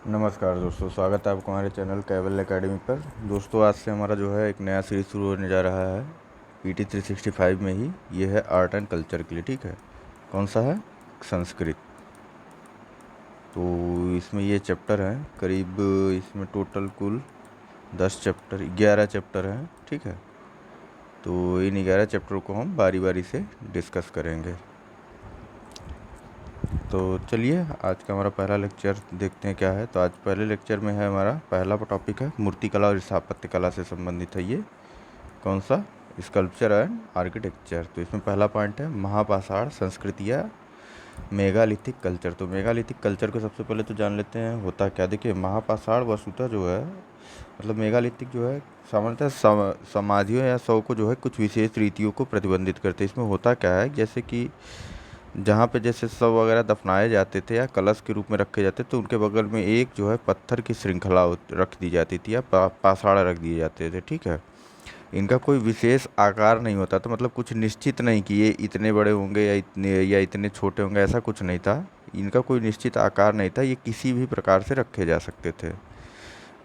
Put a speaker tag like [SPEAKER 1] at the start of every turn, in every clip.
[SPEAKER 1] नमस्कार दोस्तों, स्वागत है आपको हमारे चैनल कैवल एकेडमी पर। दोस्तों, आज से हमारा जो है एक नया सीरीज शुरू होने जा रहा है PT 365 में ही। ये है आर्ट एंड कल्चर के लिए, ठीक है। कौन सा है? संस्कृत। तो इसमें ये चैप्टर हैं करीब, इसमें टोटल कुल 10 चैप्टर 11 चैप्टर हैं, ठीक है। तो इन 11 चैप्टर को हम बारी बारी से डिस्कस करेंगे। तो चलिए आज का हमारा पहला लेक्चर देखते हैं क्या है। तो आज पहले लेक्चर में है हमारा पहला टॉपिक है मूर्तिकला और स्थापत्य कला से संबंधित है ये। कौन सा? Sculpture and architecture. तो इसमें पहला पॉइंट है महापाषाण संस्कृतियाँ, मेगालिथिक कल्चर। तो मेगालिथिक कल्चर को सबसे पहले तो जान लेते हैं होता क्या। देखिए, महापाषाण वस्तुतः जो है मतलब मेगालिथिक जो है सामान्यतः समाधियों या शव को जो है कुछ विशेष रीतियों को प्रतिबंधित करते हैं। इसमें होता क्या है, जैसे कि जहाँ पे जैसे शव वगैरह दफनाए जाते थे या कलश के रूप में रखे जाते तो उनके बगल में एक जो है पत्थर की श्रृंखला रख दी जाती थी या पाषाण रख दिए जाते थे, ठीक है। इनका कोई विशेष आकार नहीं होता था, मतलब कुछ निश्चित नहीं कि ये इतने बड़े होंगे या इतने छोटे होंगे, ऐसा कुछ नहीं था। इनका कोई निश्चित आकार नहीं था, ये किसी भी प्रकार से रखे जा सकते थे।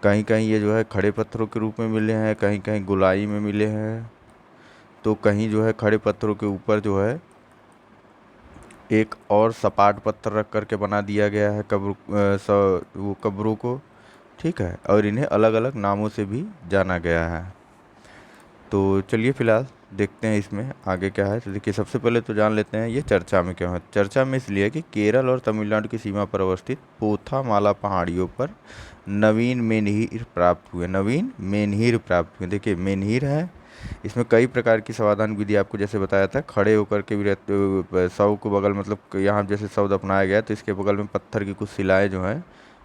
[SPEAKER 1] कहीं कहीं ये जो है खड़े पत्थरों के रूप में मिले हैं, कहीं कहीं गोलाई में मिले हैं, तो कहीं जो है खड़े पत्थरों के ऊपर जो है एक और सपाट पत्थर रख करके बना दिया गया है वो कब्रों को, ठीक है। और इन्हें अलग अलग नामों से भी जाना गया है। तो चलिए फिलहाल देखते हैं इसमें आगे क्या है। तो देखिए, सबसे पहले तो जान लेते हैं ये चर्चा में क्यों है। चर्चा में इसलिए कि केरल और तमिलनाडु की सीमा पर अवस्थित पोथामाला पहाड़ियों पर नवीन मेनहीर प्राप्त हुए। नवीन मेनहीर प्राप्त हुए। देखिए, मेनहीर है, इसमें कई प्रकार की समाधान विधि आपको जैसे बताया था, खड़े होकर के भी रहते शव को बगल, मतलब यहाँ जैसे शव दफनाया गया तो इसके बगल में पत्थर की कुछ शिलाएँ जो हैं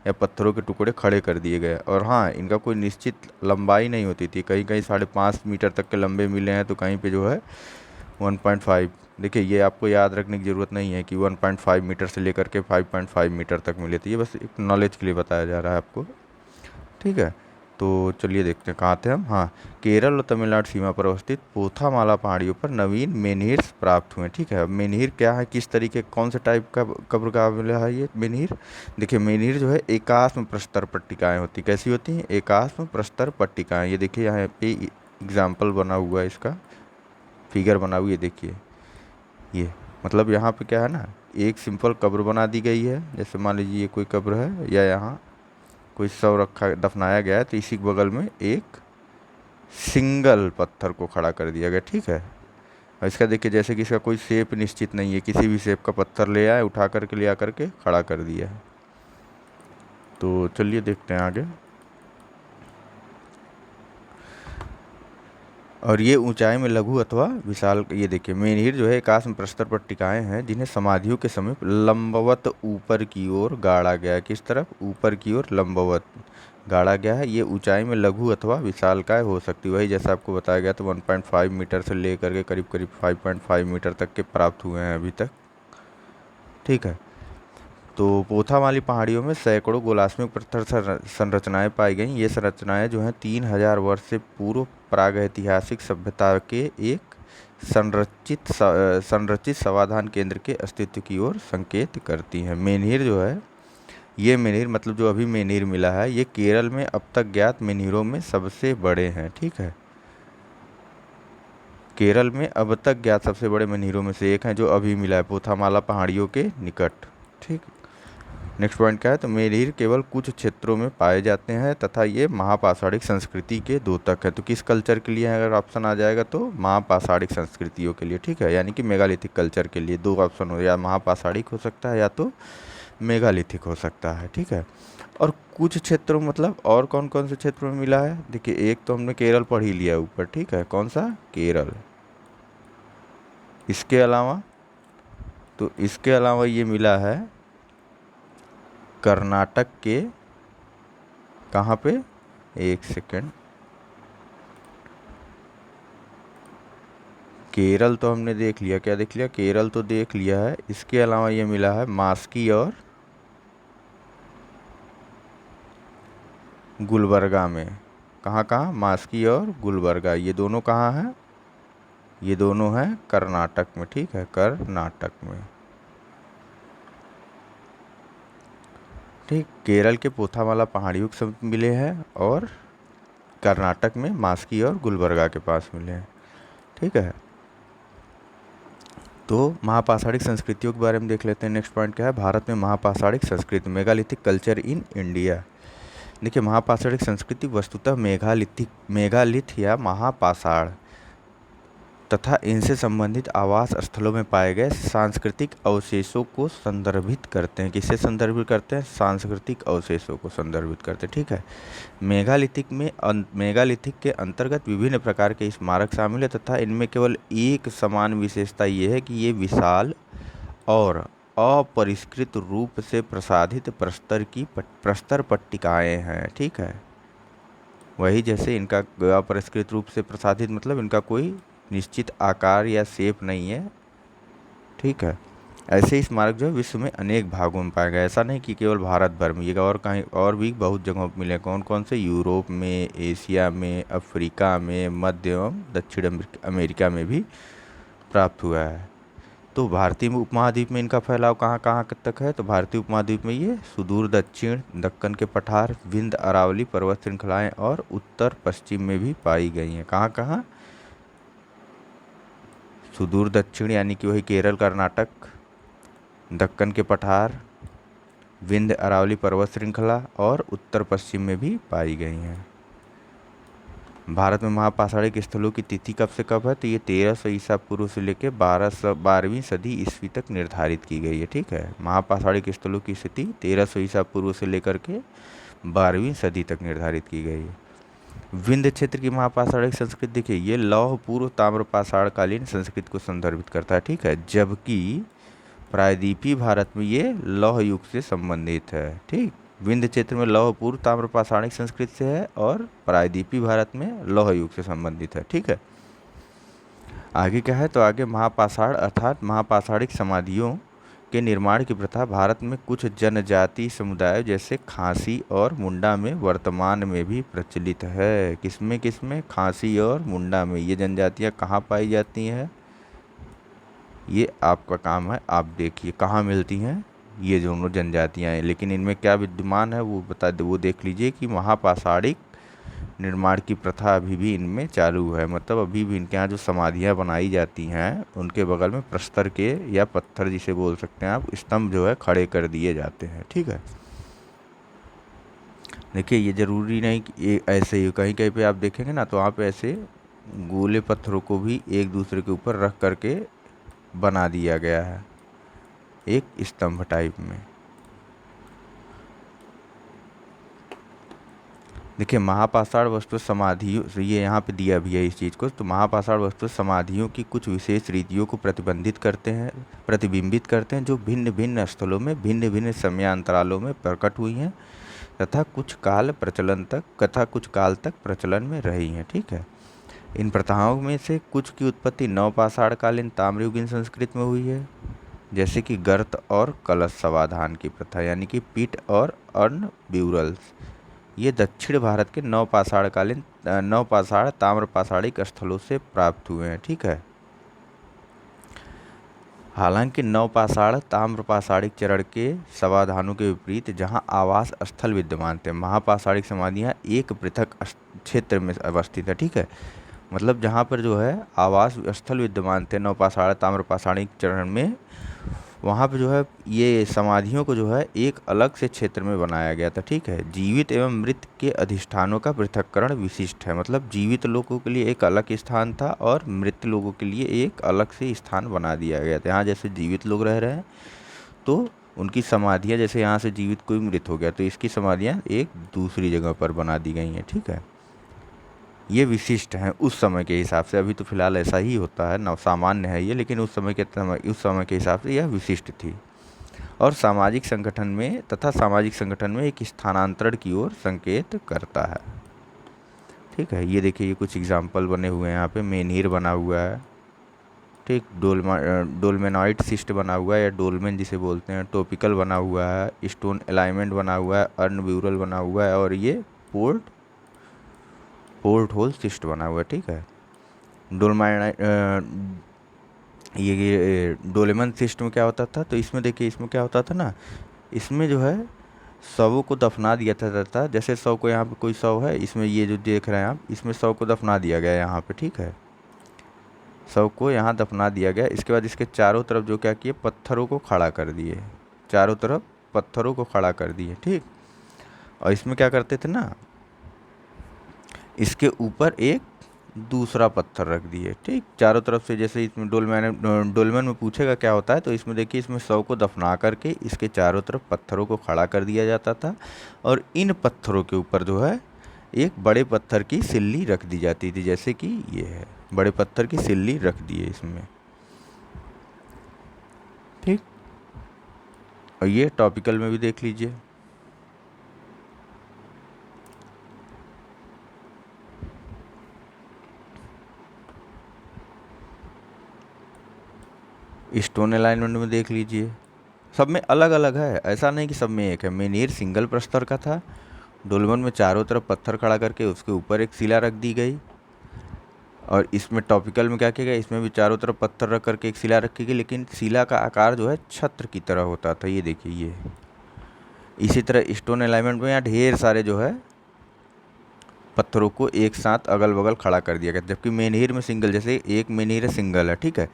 [SPEAKER 1] या पत्थरों के टुकड़े खड़े कर दिए गए। और हाँ, इनका कोई निश्चित लंबाई नहीं होती थी, कहीं कहीं 5.5 मीटर तक के लंबे मिले हैं तो कहीं पे जो है 1.5। देखिए, ये आपको याद रखने की ज़रूरत नहीं है कि 1.5 मीटर से लेकर के 5.5 मीटर तक मिले थे, ये बस एक नॉलेज के लिए बताया जा रहा है आपको, ठीक है। तो चलिए देखते हैं कहाँ थे हम। हाँ, केरल और तमिलनाडु सीमा पर अवस्थित पोथामाला पहाड़ियों पर नवीन मेनहीर प्राप्त हुए, ठीक है। अब मेनहीर क्या है, किस तरीके कौन से टाइप का कब्र का मिला है ये मेनहीर? देखिए, मेनहीर जो है एकाश्म प्रस्तर पट्टिकाएँ होती, कैसी होती हैं? एकाश्म प्रस्तर पट्टिकाएँ। ये देखिए यहाँ पे एग्जाम्पल बना हुआ है, इसका फिगर बना हुई है, देखिए ये। मतलब यहाँ पे क्या है ना, एक सिंपल कब्र बना दी गई है। जैसे मान लीजिए ये कोई कब्र है या यहाँ कोई शव रखा दफनाया गया है तो इसी के बगल में एक सिंगल पत्थर को खड़ा कर दिया गया, ठीक है। और इसका देखिए, जैसे कि इसका कोई शेप निश्चित नहीं है, किसी भी शेप का पत्थर ले आए, उठा करके ले आ करके खड़ा कर दिया है। तो चलिए देखते हैं आगे। और ये ऊंचाई में लघु अथवा विशाल, ये देखिए मेनहीर जो है आकाश में प्रस्तर पट्टिकाएं हैं जिन्हें समाधियों के समीप लंबवत ऊपर की ओर गाड़ा गया है। किस तरफ? ऊपर की ओर लंबवत गाड़ा गया है। ये ऊंचाई में लघु अथवा विशालकाय हो सकती है, वही जैसा आपको बताया गया। तो 1.5 मीटर से लेकर के करीब करीब 5.5 मीटर तक के प्राप्त हुए हैं अभी तक, ठीक है। तो पोथामाली पहाड़ियों में सैकड़ों गोलात्मक पत्थर संरचनाएं पाई गई। ये संरचनाएं जो हैं 3000 वर्ष से पूर्व प्रागैतिहासिक सभ्यता के एक संरचित समाधान केंद्र के अस्तित्व की ओर संकेत करती हैं। मेनहीर जो है, ये मेनहीर मतलब जो अभी मेनहीर मिला है, ये केरल में अब तक ज्ञात मेनहीरों में सबसे बड़े हैं, ठीक है। केरल में अब तक ज्ञात सबसे बड़े मेनहीरों में से एक हैं जो अभी मिला है पोथामाला पहाड़ियों के निकट, ठीक। नेक्स्ट पॉइंट क्या है? तो मेनहीर केवल कुछ क्षेत्रों में पाए जाते हैं तथा ये महापाषाणिक संस्कृति के द्योतक है। तो किस कल्चर के लिए है अगर ऑप्शन आ जाएगा तो महापाषाणिक संस्कृतियों के लिए, ठीक है। यानी कि मेगालिथिक कल्चर के लिए दो ऑप्शन हो, या महापाषाणिक हो सकता है या तो मेगालिथिक हो सकता है, ठीक है। और कुछ क्षेत्रों मतलब और कौन कौन से क्षेत्रों में मिला है? देखिए, एक तो हमने केरल पढ़ ही लिया ऊपर, ठीक है। कौन सा? केरल। इसके अलावा, तो इसके अलावा ये मिला है कर्नाटक के, कहाँ पे? एक सेकेंड, केरल तो हमने देख लिया, क्या देख लिया? केरल तो देख लिया है। इसके अलावा ये मिला है मास्की और गुलबर्गा में। कहाँ कहाँ? मास्की और गुलबर्गा, ये दोनों कहाँ हैं? ये दोनों हैं कर्नाटक में, ठीक है, कर्नाटक में, ठीक, केरल के पोथामाला पहाड़ियों के समीप मिले हैं और कर्नाटक में मास्की और गुलबर्गा के पास मिले हैं। ठीक है, तो महापाषाणिक संस्कृतियों के बारे में देख लेते हैं। नेक्स्ट पॉइंट क्या है, भारत में महापाषाणिक संस्कृति, मेगालिथिक कल्चर इन इंडिया। देखिए, महापाषाणिक संस्कृति वस्तुतः मेगालिथ या महापाषाण तथा इनसे संबंधित आवास स्थलों में पाए गए सांस्कृतिक अवशेषों को संदर्भित करते हैं। किससे संदर्भित करते हैं? सांस्कृतिक अवशेषों को संदर्भित करते हैं। ठीक है, मेगालिथिक के अंतर्गत विभिन्न प्रकार के स्मारक शामिल है तथा इनमें केवल एक समान विशेषता ये है कि ये विशाल और अपरिष्कृत रूप से प्रसाधित प्रस्तर पट्टिकाएँ हैं। ठीक है, वही जैसे इनका अपरिष्कृत रूप से प्रसाधित मतलब इनका कोई निश्चित आकार या शेप नहीं है। ठीक है, ऐसे ही स्मारक जो है विश्व में अनेक भागों में पाए गए। ऐसा नहीं कि केवल भारत भर में, ये और कहीं और भी बहुत जगहों पर मिले। कौन कौन से? यूरोप में, एशिया में, अफ्रीका में, मध्य एवं दक्षिण अमेरिका में भी प्राप्त हुआ है। तो भारतीय उपमहाद्वीप में इनका फैलाव कहाँ कहाँ तक है? तो भारतीय उपमहाद्वीप में ये सुदूर दक्षिण, दक्कन के पठार, विंध्य अरावली पर्वत श्रृंखलाएं और उत्तर पश्चिम में भी पाई गई हैं। कहाँ कहाँ? सुदूर दक्षिण यानी कि वही केरल, कर्नाटक, दक्कन के पठार, विंध्य अरावली पर्वत श्रृंखला और उत्तर पश्चिम में भी पाई गई हैं। भारत में महापाषाणिक स्थलों की तिथि कब से कब है? तो ये 1300 ईसा पूर्व से लेकर 12वीं सदी ईस्वी तक निर्धारित की गई है। ठीक है, महापाषाणिक स्थलों की स्थिति 1300 ईसा पूर्व से लेकर के 12वीं सदी तक निर्धारित की गई है। विंध्य क्षेत्र की महापाषाणिक संस्कृति देखिए, ये लौह पूर्व ताम्रपाषाण कालीन संस्कृति को संदर्भित करता है। ठीक है, जबकि प्रायद्वीपीय भारत में ये लौह युग से संबंधित है। ठीक, विंध्य क्षेत्र में लौह पूर्व ताम्रपाषाणिक संस्कृति से है और प्रायद्वीपीय भारत में लौह युग से संबंधित है। ठीक है, आगे क्या है? तो आगे महापाषाण अर्थात महापाषाणिक समाधियों के निर्माण की प्रथा भारत में कुछ जनजाति समुदाय जैसे खासी और मुंडा में वर्तमान में भी प्रचलित है। किसमें किसमें? खासी और मुंडा में। ये जनजातियाँ कहाँ पाई जाती हैं? ये आपका काम है, आप देखिए कहाँ मिलती हैं ये दोनों जनजातियाँ हैं। लेकिन इनमें क्या विद्यमान है वो देख लीजिए कि महापाषाणिक निर्माण की प्रथा अभी भी इनमें चालू है। मतलब अभी भी इनके यहाँ जो समाधियाँ बनाई जाती हैं उनके बगल में प्रस्तर के या पत्थर जिसे बोल सकते हैं आप, स्तंभ जो है खड़े कर दिए जाते हैं। ठीक है, देखिए ये ज़रूरी नहीं कि ये ऐसे ही, कहीं कहीं पे आप देखेंगे ना तो वहाँ पे ऐसे गोले पत्थरों को भी एक दूसरे के ऊपर रख करके बना दिया गया है एक स्तंभ टाइप में। देखिए, महापाषाण वस्तु समाधियों, ये यहाँ पे दिया भी है इस चीज़ को। तो महापाषाण वस्तु समाधियों की कुछ विशेष रीतियों को प्रतिबिंबित करते हैं जो भिन्न भिन्न स्थलों में भिन्न भिन्न समयांतरालों में प्रकट हुई हैं तथा कुछ काल तक प्रचलन में रही हैं। ठीक है, इन प्रथाओं में से कुछ की उत्पत्ति नवपाषाणकालीन ताम्रयुगीन संस्कृति में हुई है, जैसे कि गर्त और कलश समाधान की प्रथा यानी कि पीठ और अन्न ब्यूरल्स। ये दक्षिण भारत के नवपाषाण ताम्रपाषाणिक स्थलों से प्राप्त हुए हैं। ठीक है, हालांकि नवपाषाण ताम्रपाषाणिक चरण के समाधानों के विपरीत जहां आवास स्थल विद्यमान थे, महापाषाणिक समाधियां एक पृथक क्षेत्र में अवस्थित है। ठीक है, मतलब जहां पर जो है आवास स्थल विद्यमान थे नवपाषाण ताम्रपाषाणिक चरण में, वहाँ पे जो है ये समाधियों को जो है एक अलग से क्षेत्र में बनाया गया था। ठीक है, जीवित एवं मृत के अधिष्ठानों का पृथक्करण विशिष्ट है। मतलब जीवित लोगों के लिए एक अलग स्थान था और मृत लोगों के लिए एक अलग से स्थान बना दिया गया था। यहाँ जैसे जीवित लोग रह रहे हैं तो उनकी समाधियाँ, जैसे यहाँ से जीवित कोई मृत हो गया तो इसकी समाधियाँ एक दूसरी जगह पर बना दी गई हैं। ठीक है, ये विशिष्ट हैं उस समय के हिसाब से। अभी तो फिलहाल ऐसा ही होता है, नव सामान्य है ये, लेकिन उस समय के हिसाब से यह विशिष्ट थी। और सामाजिक संगठन में एक स्थानांतरण की ओर संकेत करता है। ठीक है, ये देखिए ये कुछ एग्जाम्पल बने हुए हैं यहाँ पे। मेनहीर बना हुआ है, ठीक, डोलमेनॉइड सिस्ट बना हुआ है या डोलमेन जिसे बोलते हैं, टोपिकल बना हुआ है, स्टोन अलाइनमेंट बना हुआ है, अर्न ब्यूरल बना हुआ है और ये पोर्ट होल सिस्ट बना हुआ है। ठीक है, ये डोलेमन सिस्ट में क्या होता था? तो इसमें देखिए इसमें क्या होता था ना, इसमें जो है शवों को दफना दिया था। जैसे शव को, यहाँ पे कोई शव है, इसमें ये जो देख रहे हैं आप, इसमें शव को दफना दिया गया है यहाँ पे, ठीक है। शव को यहाँ दफना दिया गया। इसके बाद इसके चारों तरफ जो क्या किए, पत्थरों को खड़ा कर दिए, चारों तरफ पत्थरों को खड़ा कर दिए, ठीक। और इसमें क्या करते थे ना, इसके ऊपर एक दूसरा पत्थर रख दिए, ठीक, चारों तरफ से। जैसे इसमें डोलमेन में पूछेगा क्या होता है, तो इसमें देखिए, इसमें शव को दफना करके इसके चारों तरफ पत्थरों को खड़ा कर दिया जाता था, और इन पत्थरों के ऊपर जो है एक बड़े पत्थर की सिल्ली रख दी जाती थी, जैसे कि ये है, बड़े पत्थर की सिल्ली रख दी है इसमें, ठीक। और ये टॉपिकल में भी देख लीजिए। स्टोन अलाइनमेंट में देख लीजिए, सब में अलग अलग है, ऐसा नहीं कि सब में एक है। मेनेर सिंगल प्रस्तर का था, डोलमन में चारों तरफ पत्थर खड़ा करके उसके ऊपर एक शिला रख दी गई, और इसमें टॉपिकल में क्या किया गया, इसमें भी चारों तरफ पत्थर रख करके एक शिला रखी गई, लेकिन शिला का आकार जो है छत्र की तरह होता था, ये देखिए ये। इसी तरह स्टोन अलाइनमेंट में यहाँ ढेर सारे जो है पत्थरों को एक साथ अगल बगल खड़ा कर दिया गया, जबकि मेनहिर में सिंगल, जैसे एक मेनहिर है सिंगल है, ठीक है।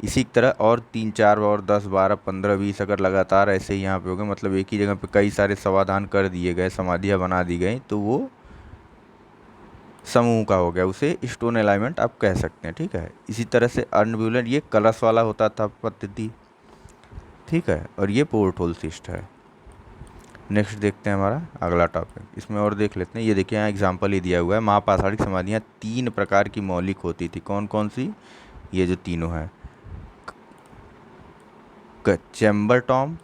[SPEAKER 1] इसी तरह और 3 4 और 10 12 15 20 अगर लगातार ऐसे ही यहाँ पे हो गए, मतलब एक ही जगह पे कई सारे समाधान कर दिए गए, समाधियाँ बना दी गई, तो वो समूह का हो गया, उसे स्टोन अलाइनमेंट आप कह सकते हैं, ठीक है। इसी तरह से अर्नब्यूलन, ये कलश वाला होता था पद्धति, ठीक है, और ये पोर्ट होल सिस्ट है। नेक्स्ट देखते हैं हमारा अगला टॉपिक, इसमें और देख लेते हैं। ये देखिए यहाँ एग्जाम्पल ही दिया हुआ है, महापाषाणिक समाधियाँ 3 प्रकार की मौलिक होती थी। कौन कौन सी, ये जो तीनों हैं, चैम्बर टॉम,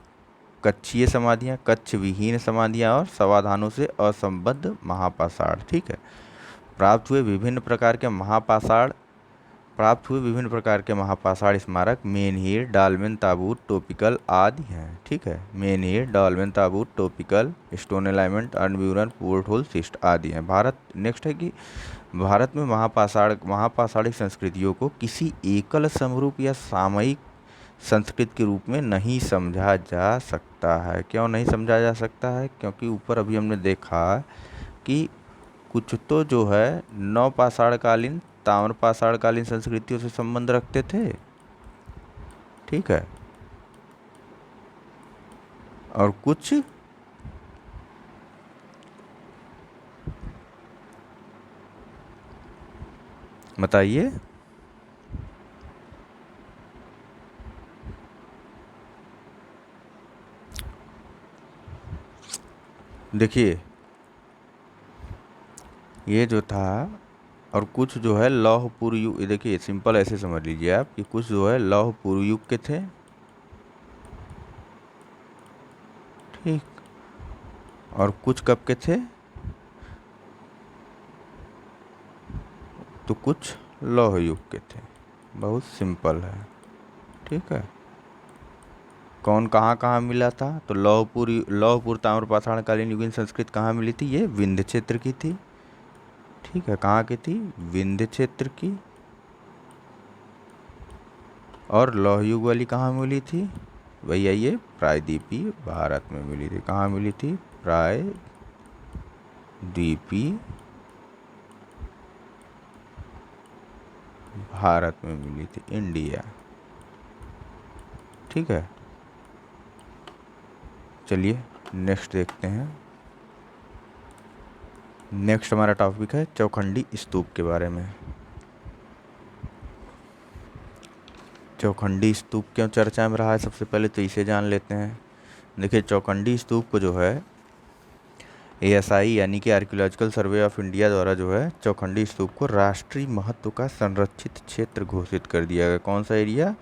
[SPEAKER 1] कक्षीय समाधियाँ, कक्ष विहीन समाधियाँ, और समाधानों से असंबद्ध महापाषाण, ठीक है। प्राप्त हुए विभिन्न प्रकार के महापाषाण स्मारक मेनहिर, डालमेन ताबूत, टोपिकल आदि हैं, ठीक है। मेनहिर, डालमेन ताबूत, टोपिकल, स्टोन अलाइनमेंट, अर्नब्यूलन, पोर्ट होल सिस्ट आदि हैं। नेक्स्ट है कि भारत में महापाषाणिक संस्कृतियों को किसी एकल समरूप या सामयिक संस्कृत के रूप में नहीं समझा जा सकता है। क्यों नहीं समझा जा सकता है, क्योंकि ऊपर अभी हमने देखा कि कुछ तो जो है नवपाषाणकालीन, ताम्रपाषाणकालीन संस्कृतियों से संबंध रखते थे, ठीक है, और कुछ बताइए। देखिए ये जो था, और कुछ जो है लौह पूर्व युग, देखिए सिंपल ऐसे समझ लीजिए आप कि कुछ जो है लौह पूर्व युग के थे, ठीक, और कुछ कब के थे, तो कुछ लौह युग के थे। बहुत सिंपल है, ठीक है। कौन कहाँ कहाँ मिला था, तो लौहपुर ताम्रपाषाणकालीन युगीन संस्कृत कहाँ मिली थी, ये विंध्य क्षेत्र की थी, ठीक है। कहाँ की थी, विंध्य क्षेत्र की। और लौह युग वाली कहाँ मिली थी भैया, ये प्रायद्वीपीय भारत में मिली थी। कहाँ मिली थी, प्रायद्वीपीय भारत में मिली थी, इंडिया, ठीक है। चलिए नेक्स्ट देखते हैं। नेक्स्ट हमारा टॉपिक है चौखंडी स्तूप के बारे में। चौखंडी स्तूप क्यों चर्चा में रहा है, सबसे पहले तो इसे जान लेते हैं। देखिए चौखंडी स्तूप को जो है ASI यानी कि आर्कियोलॉजिकल सर्वे ऑफ इंडिया द्वारा जो है चौखंडी स्तूप को राष्ट्रीय महत्व का संरक्षित क्षेत्र घोषित कर दिया गया। कौन सा area,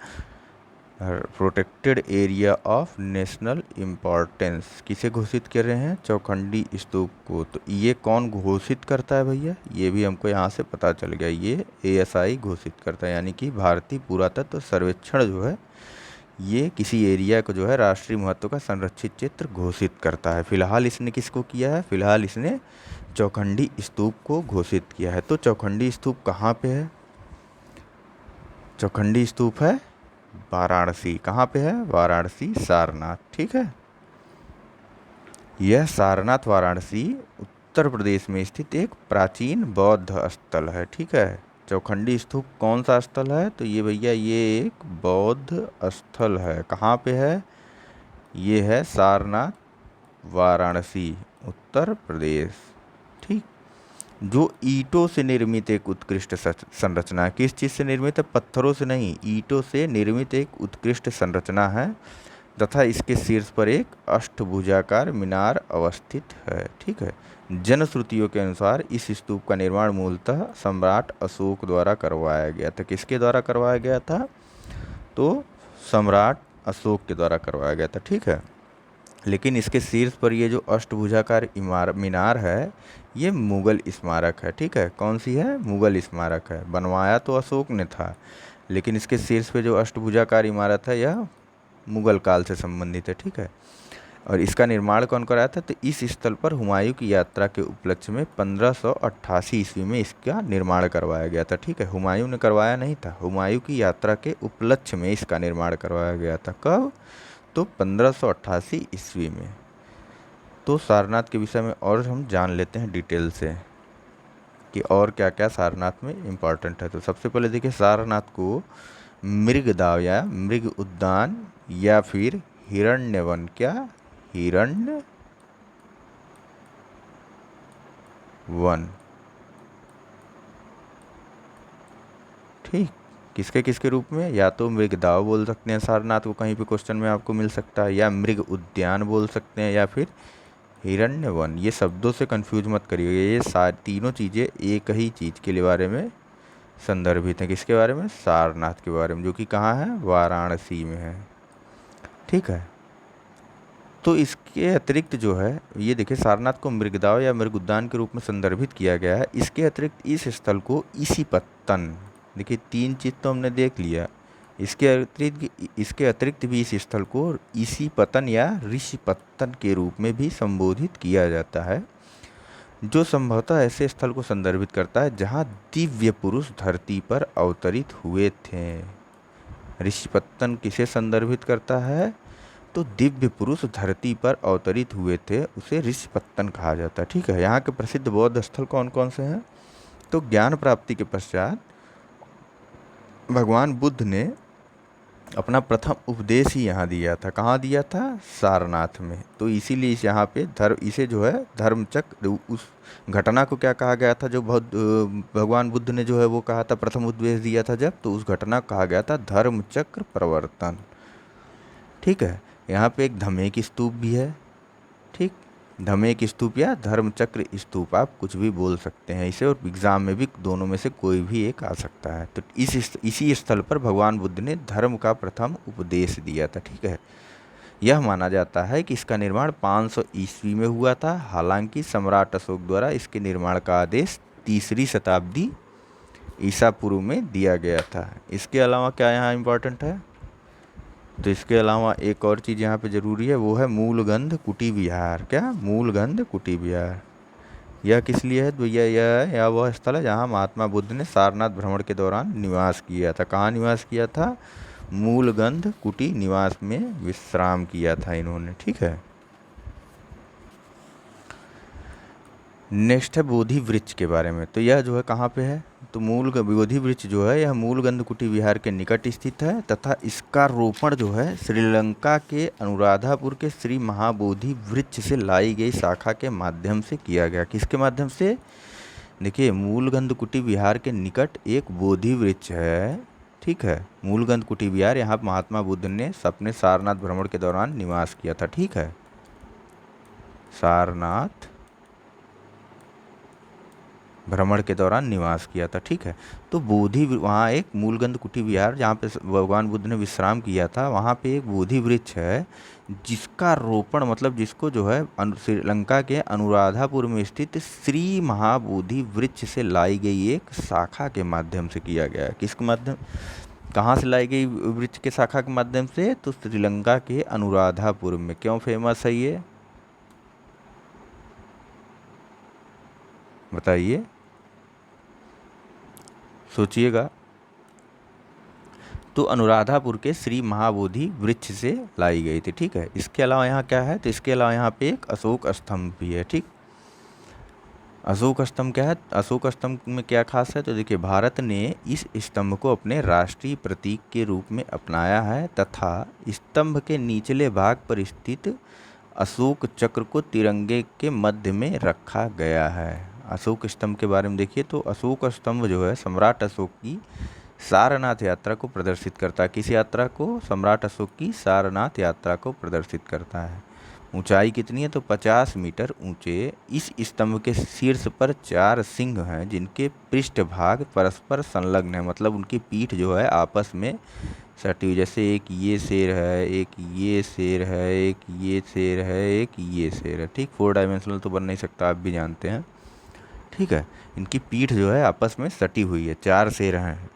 [SPEAKER 1] protected area of national importance. किसे घोषित कर रहे हैं, चौखंडी स्तूप को। तो ये कौन घोषित करता है भैया, ये भी हमको यहाँ से पता चल गया, ये ASI घोषित करता है, यानी कि भारतीय पुरातत्व सर्वेक्षण जो है ये किसी एरिया को जो है राष्ट्रीय महत्व का संरक्षित क्षेत्र घोषित करता है। फिलहाल इसने किसको किया है, फिलहाल इसने चौखंडी स्तूप को घोषित किया है। तो चौखंडी स्तूप कहाँ पे है, चौखंडी स्तूप है वाराणसी। कहाँ पे है, वाराणसी, सारनाथ, ठीक है। यह सारनाथ वाराणसी उत्तर प्रदेश में स्थित एक प्राचीन बौद्ध स्थल है। ठीक है, चौखंडी स्तूप कौन सा स्थल है? तो ये भैया ये एक बौद्ध स्थल है। कहाँ पे है? ये है सारनाथ वाराणसी उत्तर प्रदेश। ठीक, जो ईंटों से निर्मित एक उत्कृष्ट संरचना है। किस चीज़ से निर्मित है? पत्थरों से नहीं, ईंटों से निर्मित एक उत्कृष्ट संरचना है तथा इसके शीर्ष पर एक अष्टभुजाकार मीनार अवस्थित है। ठीक है, जनश्रुतियों के अनुसार इस स्तूप का निर्माण मूलतः सम्राट अशोक द्वारा करवाया गया था। किसके द्वारा करवाया गया था? तो सम्राट अशोक के द्वारा करवाया गया था। ठीक है, लेकिन इसके शीर्ष पर ये जो अष्टभुजाकार मीनार है, ये मुगल स्मारक है। ठीक है, कौन सी है? मुगल स्मारक है। बनवाया तो अशोक ने था, लेकिन इसके शीर्ष पे जो अष्टभुजाकार इमारत है यह मुगल काल से संबंधित है। ठीक है, और इसका निर्माण कौन कराया था? तो इस स्थल पर हुमायूं की यात्रा के उपलक्ष्य में 1588 ईस्वी में इसका निर्माण करवाया गया था। ठीक है, हुमायूं ने करवाया नहीं था, हुमायूं की यात्रा के उपलक्ष्य में इसका निर्माण करवाया गया था। कब? तो 1588 ईस्वी में। तो सारनाथ के विषय में और हम जान लेते हैं डिटेल से कि और क्या क्या सारनाथ में इम्पॉर्टेंट है। तो सबसे पहले देखिए, सारनाथ को मृगदाव या मृग उद्यान या फिर हिरण्यवन, क्या? हिरण्य वन। ठीक, किसके किसके रूप में? या तो मृगदाव बोल सकते हैं सारनाथ को, कहीं पे क्वेश्चन में आपको मिल सकता है, या मृग उद्यान बोल सकते हैं, या फिर हिरण्य वन। ये शब्दों से कंफ्यूज मत करिएगा, ये सारी तीनों चीज़ें एक ही चीज़ के लिए बारे में संदर्भित हैं। किसके बारे में? सारनाथ के बारे में, जो कि कहाँ है? वाराणसी में है। ठीक है, तो इसके अतिरिक्त जो है, ये देखिए सारनाथ को मृगदाव या मृग उद्यान के रूप में संदर्भित किया गया है। इसके अतिरिक्त इस स्थल को ईसीपत्तन, देखिए तीन चीज़ तो हमने देख लिया, इसके अतिरिक्त भी इस स्थल को ईसीपतन या ऋषिपत्तन के रूप में भी संबोधित किया जाता है, जो संभवतः ऐसे स्थल को संदर्भित करता है जहाँ दिव्य पुरुष धरती पर अवतरित हुए थे। ऋषिपत्तन किसे संदर्भित करता है? तो दिव्य पुरुष धरती पर अवतरित हुए थे, उसे ऋषिपत्तन कहा जाता है। ठीक है, यहाँ के प्रसिद्ध बौद्ध स्थल कौन कौन से हैं? तो ज्ञान प्राप्ति के पश्चात भगवान बुद्ध ने अपना प्रथम उपदेश ही यहाँ दिया था। कहाँ दिया था? सारनाथ में। तो इसीलिए इस यहाँ पे इसे जो है धर्मचक्र, उस घटना को क्या कहा गया था जो भगवान बुद्ध ने जो है वो कहा था, प्रथम उपदेश दिया था जब, तो उस घटना को कहा गया था धर्मचक्र प्रवर्तन। ठीक है, यहाँ पे एक धमेक स्तूप भी है। ठीक, धमेक स्तूप या धर्मचक्र स्तूप, आप कुछ भी बोल सकते हैं इसे, और एग्जाम में भी दोनों में से कोई भी एक आ सकता है। तो इसी स्थल पर भगवान बुद्ध ने धर्म का प्रथम उपदेश दिया था। ठीक है, यह माना जाता है कि इसका निर्माण 500 ईस्वी में हुआ था। हालांकि सम्राट अशोक द्वारा इसके निर्माण का आदेश 3री शताब्दी ईसा पूर्व में दिया गया था। इसके अलावा क्या यहाँ इम्पोर्टेंट है? तो इसके अलावा एक और चीज़ यहाँ पे ज़रूरी है, वो है मूलगंध कुटी विहार। क्या? मूलगंध कुटी विहार। यह किस लिए है? तो यह वह स्थल है जहाँ महात्मा बुद्ध ने सारनाथ भ्रमण के दौरान निवास किया था। कहाँ निवास किया था? मूलगंध कुटी निवास में विश्राम किया था इन्होंने। ठीक है, नेक्स्ट है बोधि वृक्ष के बारे में। तो यह जो है कहाँ पे है? तो बोधि वृक्ष जो है यह मूलगंध कुटी विहार के निकट स्थित है तथा इसका रोपण जो है श्रीलंका के अनुराधापुर के श्री महाबोधि वृक्ष से लाई गई शाखा के माध्यम से किया गया। किसके माध्यम से? देखिए, मूलगंध कुटी विहार के निकट एक बोधि वृक्ष है। ठीक है, मूलगंध कुटी विहार, यहाँ महात्मा बुद्ध ने अपने सारनाथ भ्रमण के दौरान निवास किया था। ठीक है, सारनाथ भ्रमण के दौरान निवास किया था। ठीक है, तो बोधि वहाँ एक मूलगंध कुटी विहार जहाँ पे भगवान बुद्ध ने विश्राम किया था, वहाँ पे एक बोधि वृक्ष है जिसका रोपण, मतलब जिसको जो है श्रीलंका के अनुराधापुर में स्थित श्री महाबोधि वृक्ष से लाई गई एक शाखा के माध्यम से किया गया है। किसके माध्यम? कहाँ से लाई गई वृक्ष के शाखा के माध्यम से? तो श्रीलंका के अनुराधापुर में। क्यों फेमस है ये? बताइए, सोचिएगा। तो अनुराधापुर के श्री महाबोधि वृक्ष से लाई गई थी। ठीक है, इसके अलावा यहाँ क्या है, तो इसके अलावा यहाँ पे एक अशोक स्तंभ भी है। ठीक, अशोक स्तंभ क्या है, अशोक स्तंभ में क्या खास है, तो देखिए भारत ने इस स्तंभ को अपने राष्ट्रीय प्रतीक के रूप में अपनाया है तथा स्तंभ के निचले भाग पर स्थित अशोक चक्र को तिरंगे के मध्य में रखा गया है। अशोक स्तंभ के बारे में देखिए तो अशोक स्तंभ जो है सम्राट अशोक की सारनाथ यात्रा को प्रदर्शित करता है। किस यात्रा को, सम्राट अशोक की सारनाथ यात्रा को प्रदर्शित करता है। ऊंचाई कितनी है, तो 50 मीटर ऊंचे इस स्तंभ के शीर्ष पर 4 सिंह हैं जिनके पृष्ठभाग परस्पर संलग्न है, मतलब उनकी पीठ जो है आपस में सटी हुई। जैसे एक ये शेर है, एक ये शेर है, एक ये शेर है, एक ये शेर है। ठीक, 4 डायमेंशनल तो बन नहीं सकता, आप भी जानते हैं। ठीक है, इनकी पीठ जो है आपस में सटी हुई है, 4 शेर हैं।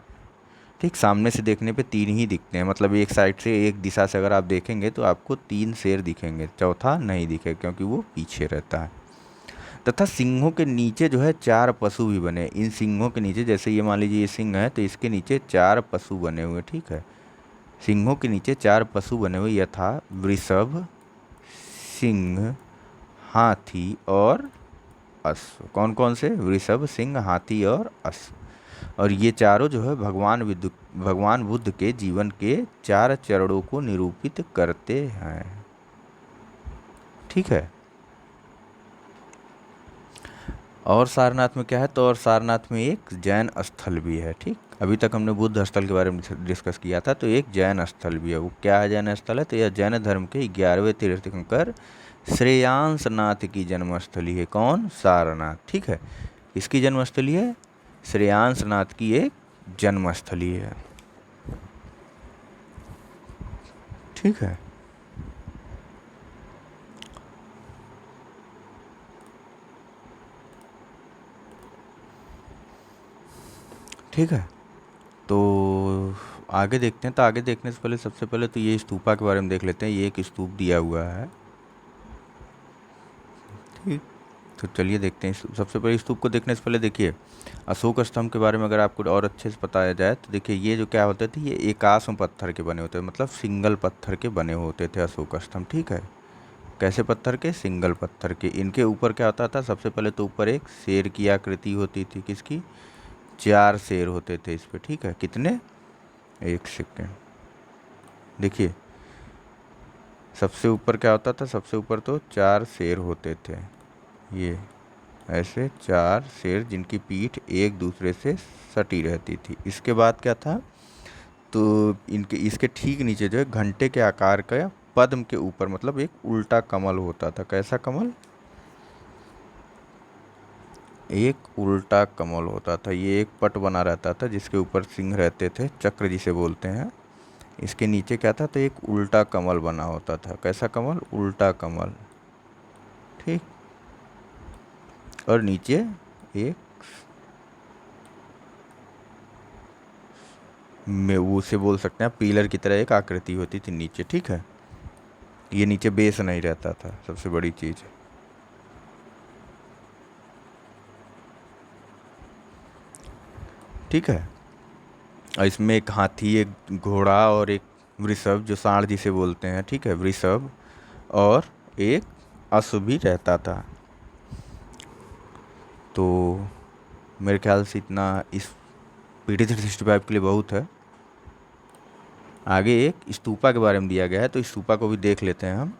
[SPEAKER 1] ठीक, सामने से देखने पे 3 ही दिखते हैं, मतलब एक साइड से एक दिशा से अगर आप देखेंगे तो आपको 3 शेर दिखेंगे, चौथा नहीं दिखेगा क्योंकि वो पीछे रहता है। तथा सिंहों के नीचे जो है 4 पशु भी बने। इन सिंहों के नीचे, जैसे ये मान लीजिए ये सिंह है तो इसके नीचे 4 पशु बने हुए। ठीक है, सिंहों के नीचे 4 पशु बने हुए यथा वृषभ, सिंह, हाथी और अश्व। कौन कौन से, वृषभ, सिंह, हाथी और अश्व। और ये चारों जो है भगवान बुद्ध के जीवन के 4 चरणों को निरूपित करते हैं। ठीक है, और सारनाथ में क्या है, तो और सारनाथ में एक जैन स्थल भी है। ठीक, अभी तक हमने बुद्ध स्थल के बारे में डिस्कस किया था, तो एक जैन स्थल भी है। वो क्या है जैन स्थल है, तो यह जैन धर्म के 11वें तीर्थंकर श्रेयांस नाथ की जन्मस्थली है। कौन, सारनाथ। ठीक है, इसकी जन्मस्थली है, श्रेयांस नाथ की एक जन्मस्थली है। ठीक है, ठीक है, तो आगे देखते हैं। तो आगे देखने से पहले सबसे पहले तो ये स्तूपा के बारे में देख लेते हैं। ये एक स्तूप दिया हुआ है। ठीक, तो चलिए देखते हैं। सबसे पहले स्तूप को देखने से पहले देखिए अशोक स्तंभ के बारे में अगर आपको और अच्छे से बताया जाए तो देखिए ये जो क्या होते थे, ये एकाश्म पत्थर के बने होते थे, मतलब सिंगल पत्थर के बने होते थे अशोक स्तंभ। ठीक है, कैसे पत्थर के, सिंगल पत्थर के। इनके ऊपर क्या होता था, सबसे पहले तो ऊपर एक शेर की आकृति होती थी। किसकी, 4 शेर होते थे इस पर। ठीक है, कितने, एक सेकेंड देखिए, सबसे ऊपर क्या होता था, सबसे ऊपर तो 4 शेर होते थे। ये ऐसे 4 शेर जिनकी पीठ एक दूसरे से सटी रहती थी। इसके बाद क्या था, तो इनके इसके ठीक नीचे जो है घंटे के आकार का पद्म के ऊपर, मतलब एक उल्टा कमल होता था। कैसा कमल, एक उल्टा कमल होता था। ये एक पट बना रहता था जिसके ऊपर सिंह रहते थे, चक्र जिसे बोलते हैं। इसके नीचे क्या था, तो एक उल्टा कमल बना होता था। कैसा कमल, उल्टा कमल। ठीक, और नीचे एक में वो उसे बोल सकते हैं पिलर की तरह एक आकृति होती थी नीचे। ठीक है, ये नीचे बेस नहीं रहता था, सबसे बड़ी चीज। ठीक है, और इसमें एक हाथी, एक घोड़ा और एक वृषभ, जो सांड जिसे बोलते हैं। ठीक है, वृषभ और एक अश्व भी रहता था। तो मेरे ख्याल से इतना इस पीटी 365 के लिए बहुत है। आगे एक स्तूपा के बारे में दिया गया है, तो स्तूपा को भी देख लेते हैं हम।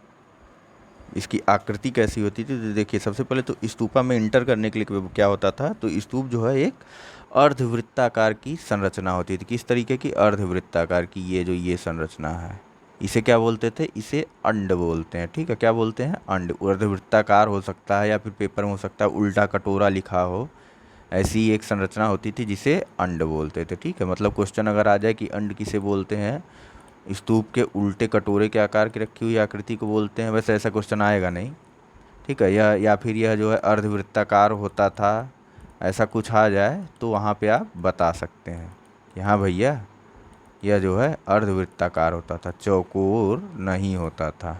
[SPEAKER 1] इसकी आकृति कैसी होती थी, तो देखिए सबसे पहले तो स्तूपा में इंटर करने के लिए क्या होता था, तो स्तूप जो है एक अर्धवृत्ताकार की संरचना होती थी। किस तरीके की, अर्धवृत्ताकार की। ये जो ये संरचना है इसे क्या बोलते थे, इसे अंड बोलते हैं। ठीक है, क्या बोलते हैं, अंड। अर्धवृत्ताकार हो सकता है या फिर पेपर में हो सकता है उल्टा कटोरा लिखा हो, ऐसी एक संरचना होती थी जिसे अंड बोलते थे। ठीक है, मतलब क्वेश्चन अगर आ जाए कि अंड किसे बोलते हैं, स्तूप के उल्टे कटोरे के आकार की रखी हुई आकृति को बोलते हैं, वैसे ऐसा क्वेश्चन आएगा नहीं। ठीक है, यह या फिर यह जो है अर्धवृत्ताकार होता था, ऐसा कुछ आ जाए तो वहाँ पे आप बता सकते हैं कि हाँ भैया यह जो है अर्धवृत्ताकार होता था, चौकोर नहीं होता था।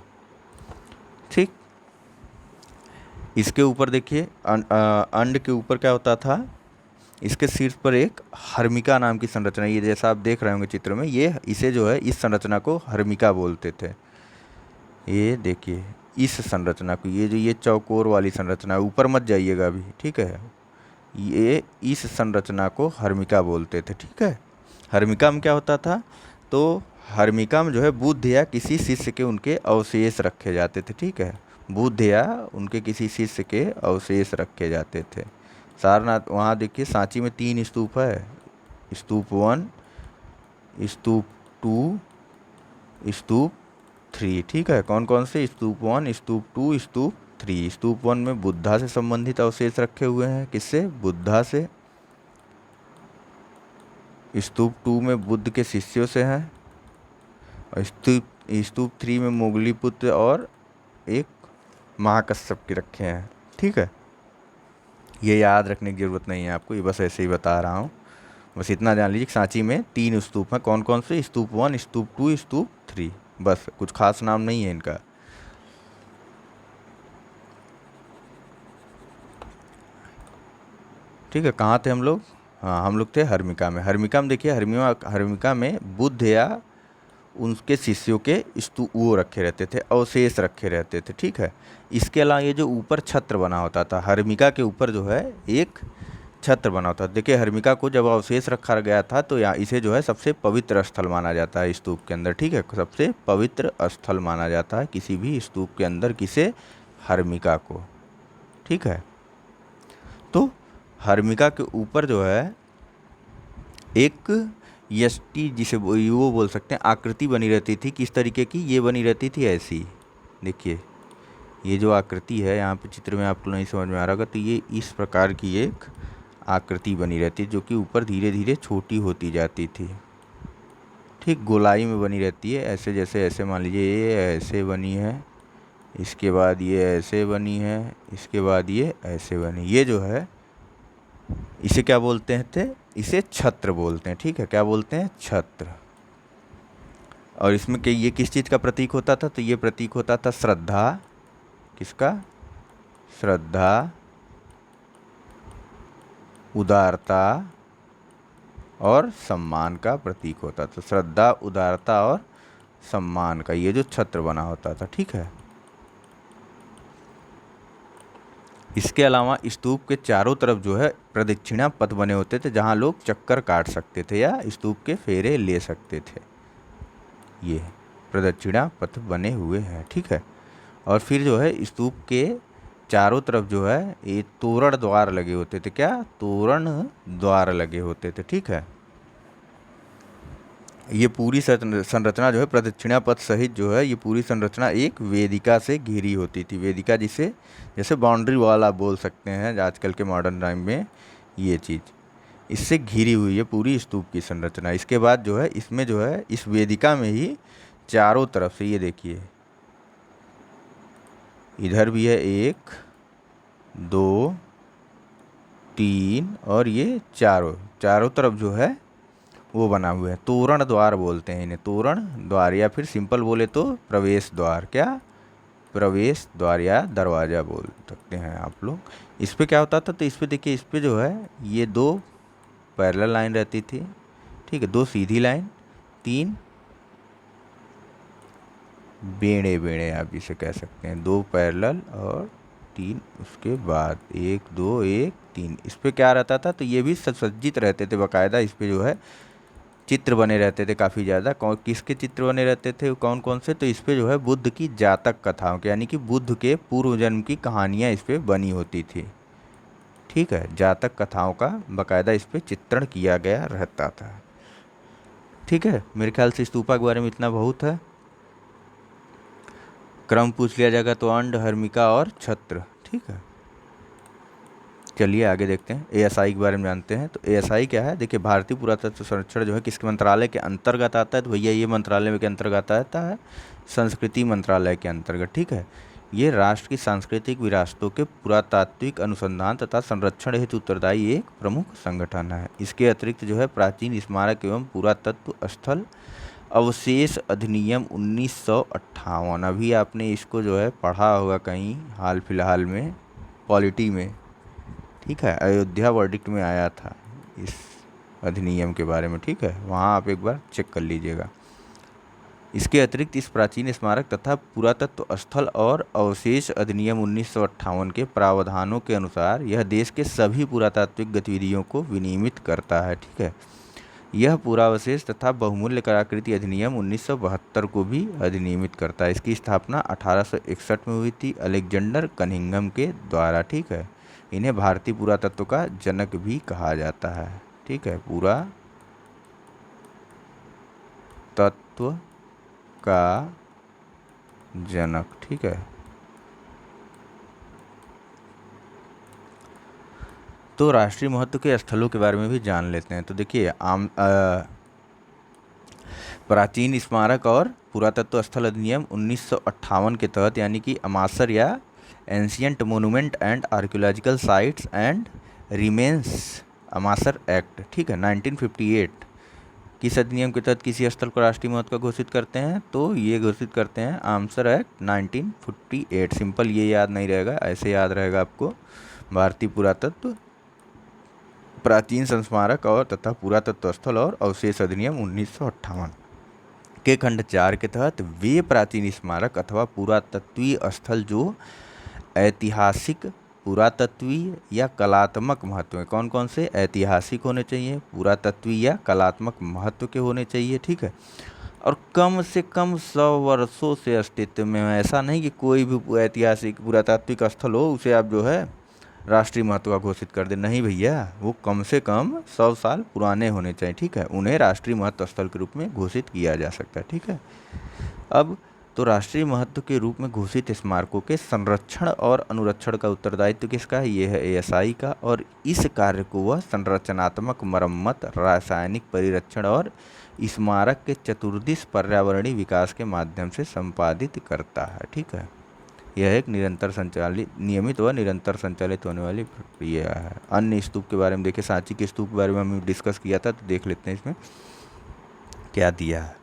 [SPEAKER 1] ठीक, इसके ऊपर देखिए अंड के ऊपर क्या होता था, इसके शीर्ष पर एक हर्मिका नाम की संरचना, ये जैसा आप देख रहे होंगे चित्र में, ये इसे जो है इस संरचना को हर्मिका बोलते थे। ये देखिए इस संरचना को, ये जो ये चौकोर वाली संरचना है, ऊपर मत जाइएगा अभी, ठीक है। ये इस संरचना को हर्मिका बोलते थे, ठीक है। हर्मिका में क्या होता था, तो हर्मिका में जो है बुद्ध या किसी शिष्य के उनके अवशेष रखे जाते थे, ठीक है। बुद्ध या उनके किसी शिष्य के अवशेष रखे जाते थे। सारनाथ, वहाँ देखिए सांची में 3 स्तूप है, स्तूप 1, स्तूप 2, स्तूप 3, ठीक है। कौन कौन से, स्तूप 1, स्तूप 2, स्तूप 3। स्तूप 1 में बुद्धा से संबंधित अवशेष रखे हुए हैं, किससे, बुद्धा से। स्तूप 2 में बुद्ध के शिष्यों से हैं, और स्तूप 3 में मोगलीपुत्र और एक महाकश्यप के रखे हैं, ठीक है। ये याद रखने की ज़रूरत नहीं है आपको, ये बस ऐसे ही बता रहा हूँ। बस इतना जान लीजिए कि सांची में 3 स्तूप हैं, कौन कौन से, स्तूप 1, स्तूप 2, स्तूप 3, बस, कुछ खास नाम नहीं है इनका। ठीक है, कहाँ थे हम लोग, हाँ हम लोग थे हर्मिका में। हर्मिका में देखिए, हर्मिका में बुद्ध या उनके शिष्यों के वो रखे रहते थे, अवशेष रखे रहते थे, ठीक है। इसके अलावा ये जो ऊपर छत्र बना होता था, हर्मिका के ऊपर जो है एक छत्र बना होता था। देखिए हर्मिका को जब अवशेष रखा गया था तो यहाँ इसे जो है सबसे पवित्र स्थल माना जाता है स्तूप के अंदर, ठीक है। सबसे पवित्र स्थल माना जाता है किसी भी स्तूप के अंदर, किसे, हर्मिका को, ठीक है। तो हर्मिका के ऊपर जो है एक यष्टि, जिसे वो बोल सकते हैं, आकृति बनी रहती थी। किस तरीके की ये बनी रहती थी, ऐसी देखिए, ये जो आकृति है यहाँ पे चित्र में आपको नहीं समझ में आ रहा होगा, तो ये इस प्रकार की एक आकृति बनी रहती है, जो कि ऊपर धीरे धीरे छोटी होती जाती थी, ठीक, गोलाई में बनी रहती है, ऐसे जैसे, ऐसे मान लीजिए ये ऐसे बनी है, इसके बाद ये ऐसे बनी है, इसके बाद ये ऐसे बनी, ये जो है इसे क्या बोलते हैं थे, इसे छत्र बोलते हैं, ठीक है। क्या बोलते हैं, छत्र। और इसमें ये किस चीज़ का प्रतीक होता था, तो ये प्रतीक होता था श्रद्धा, किसका, श्रद्धा, उदारता और सम्मान का प्रतीक होता था। श्रद्धा, उदारता और सम्मान का ये जो छत्र बना होता था, ठीक है। इसके अलावा स्तूप के चारों तरफ जो है प्रदक्षिणा पथ बने होते थे, जहाँ लोग चक्कर काट सकते थे या स्तूप के फेरे ले सकते थे। ये प्रदक्षिणा पथ बने हुए हैं, ठीक है। और फिर जो है स्तूप के चारों तरफ जो है ये तोरण द्वार लगे होते थे, क्या, तोरण द्वार लगे होते थे, ठीक है। ये पूरी संरचना जो है प्रदक्षिणा पथ सहित जो है ये पूरी संरचना एक वेदिका से घिरी होती थी। वेदिका जिसे जैसे बाउंड्री वॉल आप बोल सकते हैं आजकल के मॉडर्न टाइम में, ये चीज़ इससे घिरी हुई है पूरी स्तूप की संरचना। इसके बाद जो है इसमें जो है इस वेदिका में ही चारों तरफ से, ये देखिए इधर भी है 1, 2, 3 और ये चारों तरफ जो है वो बना हुआ है, तोरण द्वार बोलते हैं इन्हें, तोरण द्वार, या फिर सिंपल बोले तो प्रवेश द्वार, क्या, प्रवेश द्वार या दरवाज़ा बोल सकते हैं आप लोग। इस पे क्या होता था, तो इस पे देखिए, इस पे जो है ये 2 पैरेलल लाइन रहती थी, ठीक है, 2 सीधी लाइन, 3 बेड़े आप जिसे कह सकते हैं, 2 पैरेलल और 3 उसके बाद 1, 2, 1, 3। इस पे क्या रहता था, तो ये भी सज्जित रहते थे बाकायदा, इस पे जो है चित्र बने रहते थे काफ़ी ज़्यादा। किसके चित्र बने रहते थे, कौन कौन से, तो इस पे जो है बुद्ध की जातक कथाओं के, यानी कि बुद्ध के पूर्व जन्म की कहानियाँ इस पे बनी होती थी, ठीक है। जातक कथाओं का बाकायदा इस पे चित्रण किया गया रहता था, ठीक है। मेरे ख्याल से स्तूपा के बारे में इतना बहुत है। क्रम पूछ लिया जाएगा तो अंड, हर्मिका और छत्र, ठीक है। चलिए आगे देखते हैं, ASI के बारे में जानते हैं। तो ASI क्या है, देखिए भारतीय पुरातत्व सर्वेक्षण जो है किसके मंत्रालय के अंतर्गत आता है, तो भैया ये मंत्रालय के अंतर्गत आता है, संस्कृति मंत्रालय के अंतर्गत, ठीक है। ये राष्ट्र की सांस्कृतिक विरासतों के पुरातात्विक अनुसंधान तथा संरक्षण हेतु उत्तरदायी एक प्रमुख संगठन है। इसके अतिरिक्त जो है प्राचीन स्मारक एवं पुरातत्व स्थल अवशेष अधिनियम 1958, अभी आपने इसको जो है पढ़ा होगा कहीं हाल फिलहाल में पॉलिटी में, ठीक है, अयोध्या वर्डिक्ट में आया था इस अधिनियम के बारे में, ठीक है, वहाँ आप एक बार चेक कर लीजिएगा। इसके अतिरिक्त इस प्राचीन स्मारक तथा पुरातत्व स्थल और अवशेष अधिनियम 1958 के प्रावधानों के अनुसार यह देश के सभी पुरातात्विक गतिविधियो61 को विनियमित करता है, ठीक है। यह पुरावशेष तथा बहुमूल्य कलाकृति अधिनियम 1972 को भी अधिनियमित करता है। इसकी स्थापना 1861 में हुई थी अलेक्जेंडर कनिंघम के द्वारा, ठीक है। इन्हें भारतीय पुरातत्व का जनक भी कहा जाता है, ठीक है, पुरातत्व का जनक, ठीक है। तो राष्ट्रीय महत्व के स्थलों के बारे में भी जान लेते हैं। तो देखिए प्राचीन स्मारक और पुरातत्व स्थल अधिनियम 1958 के तहत, यानी कि अमासर या ancient monument and archaeological sites and remains AMASR act, ठीक है, 1958, किस अधिनियम के तहत किसी स्थल को राष्ट्रीय महत्व का घोषित करते हैं? तो ये घोषित करते हैं आमसर एक्ट 1958। सिंपल ये याद नहीं रहेगा, ऐसे याद रहेगा आपको, भारतीय पुरातत्व, प्राचीन संस्मारक और तथा पुरातत्व स्थल और अवशेष अधिनियम 1958 के खंड 4 के तहत वे प्राचीन स्मारक अथवा पुरातत्वीय स्थल जो ऐतिहासिक, पुरातत्वीय या कलात्मक महत्व है, कौन कौन से? ऐतिहासिक होने चाहिए, पुरातत्वीय या कलात्मक महत्व के होने चाहिए, ठीक है, और कम से कम 100 वर्षों से अस्तित्व में है। ऐसा नहीं कि कोई भी ऐतिहासिक पुरातात्विक स्थल हो उसे आप जो है राष्ट्रीय महत्व का घोषित कर दे, नहीं भैया, वो कम से कम 100 साल पुराने होने चाहिए, ठीक है, उन्हें राष्ट्रीय महत्व स्थल के रूप में घोषित किया जा सकता है, ठीक है। अब तो राष्ट्रीय महत्व के रूप में घोषित स्मारकों के संरक्षण और अनुरक्षण का उत्तरदायित्व किसका है? ये है एएसआई का, और इस कार्य को वह संरचनात्मक मरम्मत, रासायनिक परिरक्षण और स्मारक के चतुर्दिश पर्यावरणीय विकास के माध्यम से संपादित करता है, ठीक है। यह एक नियमित व निरंतर संचालित होने वाली प्रक्रिया है। अन्य स्तूप के बारे में देखिए, सांची के स्तूप के बारे में हमने डिस्कस किया था, तो देख लेते हैं इसमें क्या दिया है।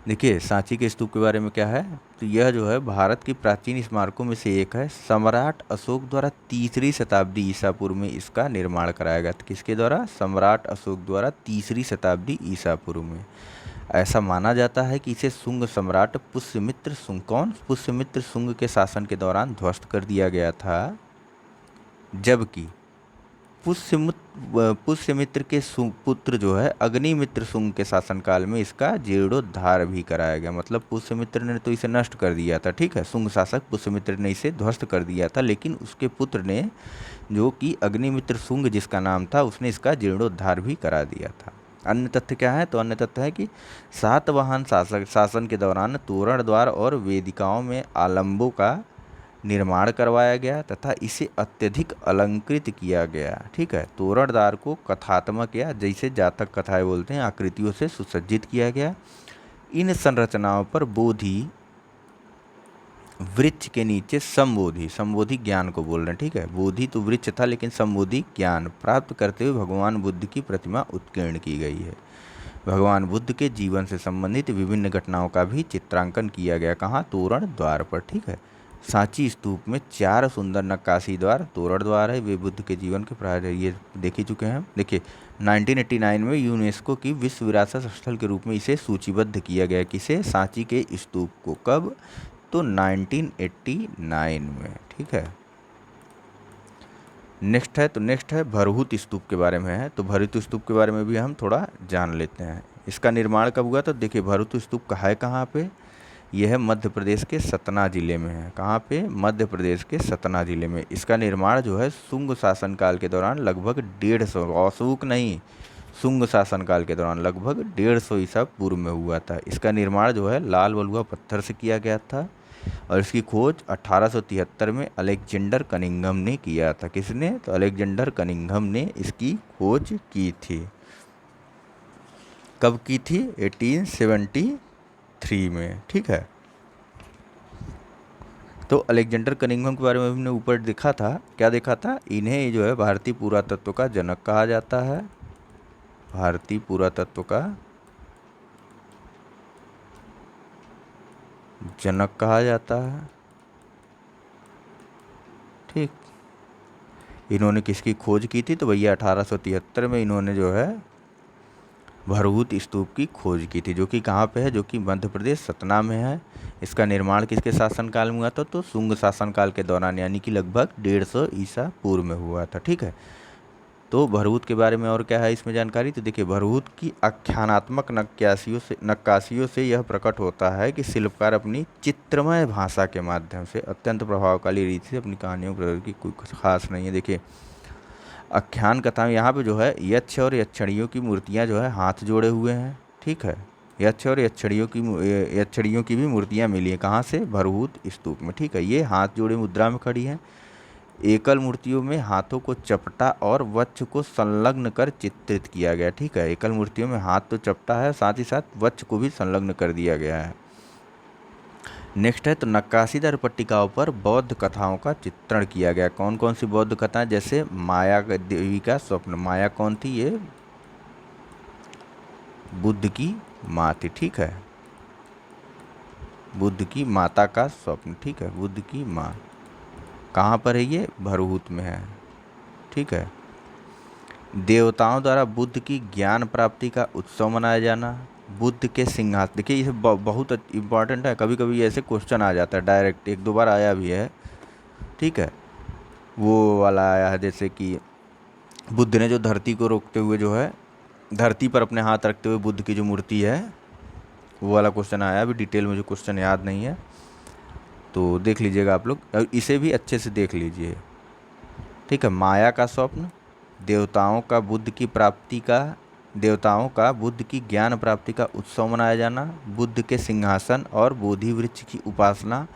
[SPEAKER 1] देखिए सांची के स्तूप के बारे में क्या है, तो यह जो है भारत की प्राचीन स्मारकों में से एक है। सम्राट अशोक द्वारा 3री शताब्दी ईसा पूर्व में इसका निर्माण कराया गया था। किसके द्वारा? सम्राट अशोक द्वारा 3री शताब्दी ईसा पूर्व में। ऐसा माना जाता है कि इसे शुंग सम्राट पुष्यमित्र शुंग, कौन? पुष्यमित्र शुंग के शासन के दौरान ध्वस्त कर दिया गया था, जबकि पुष्यमित्र के पुत्र जो है अग्निमित्र शुंग के शासनकाल में इसका जीर्णोद्धार भी कराया गया। मतलब पुष्यमित्र ने तो इसे नष्ट कर दिया था, ठीक है, शुंग शासक पुष्यमित्र ने इसे ध्वस्त कर दिया था, लेकिन उसके पुत्र ने, जो कि अग्निमित्र शुंग जिसका नाम था, उसने इसका जीर्णोद्धार भी करा दिया था। अन्य तथ्य क्या है? तो अन्य तथ्य है कि सातवाहन शासन के दौरान तोरण द्वार और वेदिकाओं में आलंबों का निर्माण करवाया गया तथा इसे अत्यधिक अलंकृत किया गया, ठीक है। तोरणद्वार को कथात्मक या जैसे जातक कथाएं बोलते हैं आकृतियों से सुसज्जित किया गया। इन संरचनाओं पर बोधि वृक्ष के नीचे संबोधि ज्ञान को बोल रहे हैं, ठीक है। बोधि तो वृक्ष था, लेकिन संबोधि ज्ञान प्राप्त करते हुए भगवान बुद्ध की प्रतिमा उत्कीर्ण की गई है। भगवान बुद्ध के जीवन से संबंधित विभिन्न घटनाओं का भी चित्रांकन किया गया। कहाँ? तोरण द्वार पर, ठीक है। सांची स्तूप में 4 सुंदर नक्काशी द्वार तोरण द्वार है, वे बुद्ध के जीवन के प्राय ये देख ही चुके हैं हम। देखिए 1989 में यूनेस्को की विश्व विरासत स्थल के रूप में इसे सूचीबद्ध किया गया। किसे? सांची के स्तूप को। कब? तो 1989 में, ठीक है। नेक्स्ट है भरहुत स्तूप के बारे में है। तो भरहुत स्तूप के बारे में भी हम थोड़ा जान लेते हैं। इसका निर्माण कब हुआ? तो देखिए भरहुत स्तूप है कहाँ पे? यह है मध्य प्रदेश के सतना जिले में है। कहाँ पे? मध्य प्रदेश के सतना जिले में। इसका निर्माण जो है शुंग शासनकाल के दौरान लगभग 150, अशोक नहीं, शुंग शासनकाल के दौरान लगभग 150 ईसा पूर्व में हुआ था। इसका निर्माण जो है लाल बलुआ पत्थर से किया गया था और इसकी खोज 1873 में अलेक्जेंडर कनिंघम ने किया था। किसने? तो अलेक्जेंडर कनिंघम ने इसकी खोज की थी। कब की थी? 1873 में, ठीक है। तो अलेक्जेंडर कनिंघम के बारे में हमने ऊपर देखा था। क्या देखा था? इन्हें जो है भारतीय पुरातत्व का जनक कहा जाता है। भारतीय पुरातत्व का जनक कहा जाता है, ठीक। इन्होंने किसकी खोज की थी? तो भैया 1873 में इन्होंने जो है भरहूत स्तूप की खोज की थी, जो कि कहाँ पे है? जो कि मध्य प्रदेश सतना में है। इसका निर्माण किसके शासनकाल में हुआ था? तो शुंग शासनकाल के दौरान, यानी कि लगभग 150 ईसा पूर्व में हुआ था। ठीक है, तो भरहूत के बारे में और क्या है इसमें जानकारी? तो देखिए, भरहूत की आख्यानात्मक नक्काशियों से यह प्रकट होता है कि शिल्पकार अपनी चित्रमय भाषा के माध्यम से अत्यंत प्रभावशाली रीति से अपनी कहानियों की कोई खास नहीं है। देखिए, आख्यान कथा में यहाँ पे जो है यक्ष और यक्षणियों की मूर्तियाँ जो है हाथ जोड़े हुए हैं। ठीक है, यक्ष और यक्षणियों की भी मूर्तियाँ मिली हैं। कहाँ से? भरहूत स्तूप में। ठीक है, ये हाथ जोड़े मुद्रा में खड़ी हैं। एकल मूर्तियों में हाथों को चपटा और वक्ष को संलग्न कर चित्रित किया गया। ठीक है, एकल मूर्तियों में हाथ तो चपटा है, साथ ही साथ वक्ष को भी संलग्न कर दिया गया है। नेक्स्ट है, तो नक्काशीदार पट्टिकाओं पर बौद्ध कथाओं का चित्रण किया गया। कौन कौन सी बौद्ध कथाएं? जैसे माया देवी का स्वप्न। माया कौन थी? ये बुद्ध की माँ थी। ठीक है, बुद्ध की माता का स्वप्न। ठीक है, बुद्ध की माँ कहाँ पर है? ये भरहूत में है। ठीक है, देवताओं द्वारा बुद्ध की ज्ञान प्राप्ति का उत्सव मनाया जाना। बुद्ध के सिंहासन, देखिए ये बहुत इम्पॉर्टेंट है, कभी कभी ऐसे क्वेश्चन आ जाता है डायरेक्ट, एक दो बार आया भी है। ठीक है, वो वाला आया है जैसे कि बुद्ध ने जो धरती को रोकते हुए जो है, धरती पर अपने हाथ रखते हुए बुद्ध की जो मूर्ति है, वो वाला क्वेश्चन आया। अभी डिटेल में जो क्वेश्चन याद नहीं है, तो देख लीजिएगा आप लोग, और इसे भी अच्छे से देख लीजिए। ठीक है, माया का स्वप्न, देवताओं का बुद्ध की ज्ञान प्राप्ति का उत्सव मनाया जाना, बुद्ध के सिंहासन और बोधि वृक्ष की उपासना,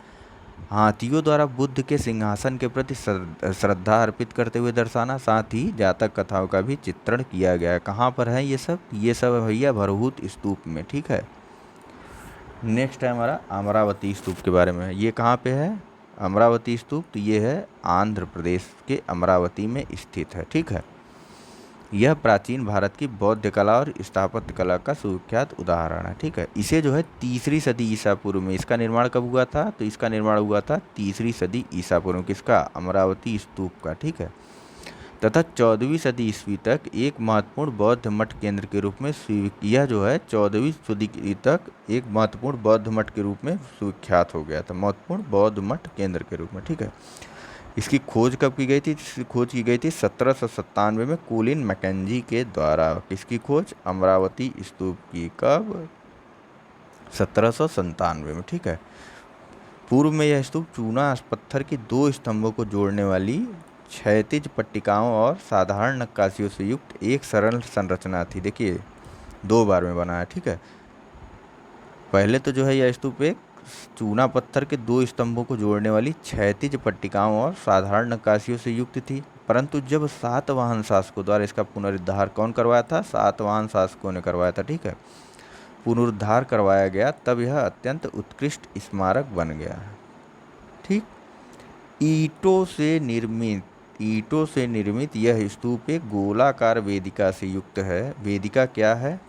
[SPEAKER 1] हाथियों द्वारा बुद्ध के सिंहासन के प्रति श्रद्धा अर्पित करते हुए दर्शाना, साथ ही जातक कथाओं का भी चित्रण किया गया है। कहाँ पर है ये सब? ये सब है भैया भरहूत स्तूप में। ठीक है, नेक्स्ट है हमारा अमरावती स्तूप के बारे में। ये कहाँ पे है अमरावती स्तूप? तो ये है आंध्र प्रदेश के अमरावती में स्थित है। ठीक है, यह प्राचीन भारत की बौद्ध कला और स्थापत्य कला का सुविख्यात उदाहरण है। ठीक है, इसे जो है 3री सदी ईसा पूर्व में, इसका निर्माण कब हुआ था? तो इसका निर्माण हुआ था 3री सदी ईसा पूर्व में। किसका? अमरावती स्तूप का। ठीक है, तथा 14वीं सदी ईस्वी तक एक महत्वपूर्ण बौद्ध मठ केंद्र के रूप में यह जो है 14वीं सदी तक एक महत्वपूर्ण बौद्ध मठ के रूप में सुविख्यात हो गया था, महत्वपूर्ण बौद्ध मठ केंद्र के रूप में। ठीक है, इसकी खोज कब की गई थी? इसकी खोज की गई थी 1797 में कोलिन मैकेंजी के द्वारा। किसकी खोज? अमरावती स्तूप की। कब? 1797 में। ठीक है, पूर्व में यह स्तूप चूना पत्थर की 2 स्तंभों को जोड़ने वाली क्षैतिज पट्टिकाओं और साधारण नक्काशियों से युक्त एक सरल संरचना थी। देखिए 2 बार में बना है। ठीक है, पहले तो जो है यह स्तूप एक चूना पत्थर के 2 स्तंभों को जोड़ने वाली क्षैतिज पट्टिकाओं और साधारण नक्काशियों से युक्त थी, परंतु जब सातवाहन शासकों द्वारा इसका पुनरुद्धार कौन करवाया था? सातवाहन शासकों ने करवाया था। ठीक है, पुनरुद्धार करवाया गया, तब यह अत्यंत उत्कृष्ट स्मारक बन गया। ठीक, ईंटों से निर्मित यह स्तूप एक गोलाकार वेदिका से युक्त है। वेदिका क्या है?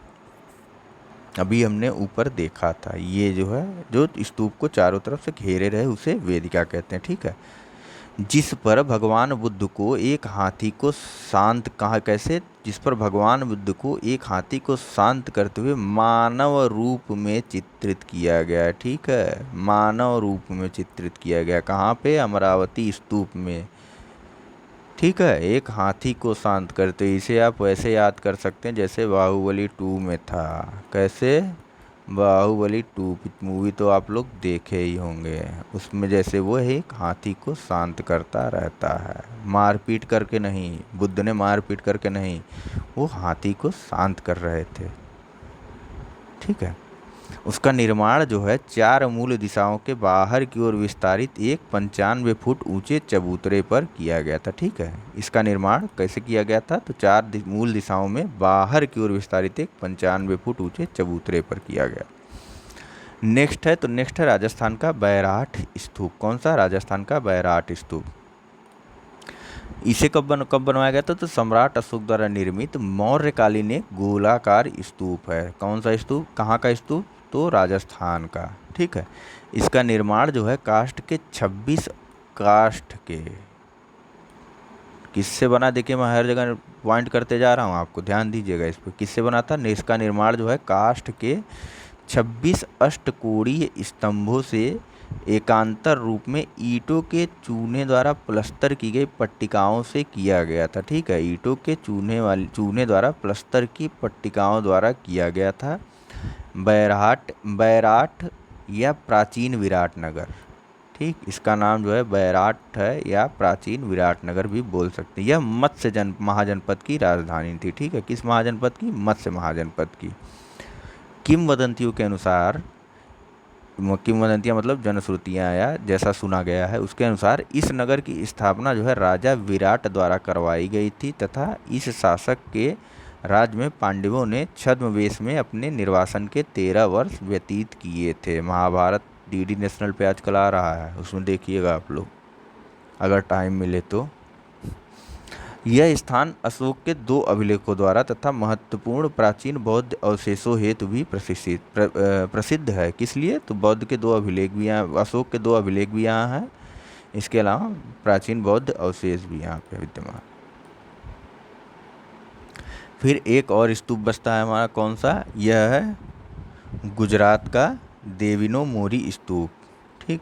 [SPEAKER 1] अभी हमने ऊपर देखा था, ये जो है जो स्तूप को चारों तरफ से घेरे रहे उसे वेदिका कहते हैं। ठीक है, जिस पर भगवान बुद्ध को एक हाथी को शांत जिस पर भगवान बुद्ध को एक हाथी को शांत करते हुए मानव रूप में चित्रित किया गया। ठीक है, मानव रूप में चित्रित किया गया। कहाँ पे? अमरावती स्तूप में। ठीक है, एक हाथी को शांत करते, इसे आप वैसे याद कर सकते हैं जैसे बाहुबली 2 में था। कैसे? बाहुबली 2 मूवी तो आप लोग देखे ही होंगे, उसमें जैसे वो एक हाथी को शांत करता रहता है, मारपीट करके नहीं, बुद्ध ने मारपीट करके नहीं, वो हाथी को शांत कर रहे थे। ठीक है, उसका निर्माण जो है 4 मूल दिशाओं के बाहर की ओर विस्तारित एक 95 फुट ऊंचे चबूतरे पर किया गया था। ठीक है, इसका निर्माण कैसे किया गया था? तो 4 मूल दिशाओं में बाहर की ओर विस्तारित एक 95 फुट ऊंचे चबूतरे पर किया गया। नेक्स्ट है राजस्थान का बैराठ स्तूप। कौन सा? राजस्थान का बैराठ स्तूप। इसे कब बनवाया गया था? तो सम्राट अशोक द्वारा निर्मित मौर्यकालीन एक गोलाकार स्तूप है। कौन सा स्तूप? कहाँ का स्तूप? तो राजस्थान का। ठीक है, इसका निर्माण जो है काष्ठ के 26 काष्ठ के किससे बना, देखिए मैं हर जगह पॉइंट करते जा रहा हूँ, आपको ध्यान दीजिएगा इस पर। किससे बना था? इसका निर्माण जो है काष्ठ के 26 अष्टकोणीय स्तंभों से एकांतर रूप में ईंटों के चूने द्वारा प्लस्तर की गई पट्टिकाओं से किया गया था। ठीक है, ईंटों के चूने द्वारा प्लस्तर की पट्टिकाओं द्वारा किया गया था। बैराट बैराट या प्राचीन विराटनगर, ठीक, इसका नाम जो है बैराट है या प्राचीन विराटनगर भी बोल सकते हैं। यह मत्स्य महाजनपद की राजधानी थी। ठीक है, किस महाजनपद की? मत्स्य महाजनपद की। किंवदंतियों के अनुसार, किंवदंतियाँ मतलब जनश्रुतियाँ या जैसा सुना गया है उसके अनुसार इस नगर की स्थापना जो है राजा विराट द्वारा करवाई गई थी तथा इस शासक के राज्य में पांडवों ने छद्मवेश में अपने निर्वासन के 13 वर्ष व्यतीत किए थे। महाभारत डीडी नेशनल पे आजकल आ रहा है, उसमें देखिएगा आप लोग अगर टाइम मिले तो। यह स्थान अशोक के 2 अभिलेखों द्वारा तथा महत्वपूर्ण प्राचीन बौद्ध अवशेषों हेतु भी प्रसिद्ध है। किस लिए? तो बौद्ध के 2 अभिलेख भी यहाँ, अशोक के 2 अभिलेख भी यहाँ हैं, इसके अलावा प्राचीन बौद्ध अवशेष भी यहाँ पे विद्यमान। फिर एक और स्तूप बचता है हमारा, कौन सा? यह है गुजरात का देविनो मोरी स्तूप। ठीक,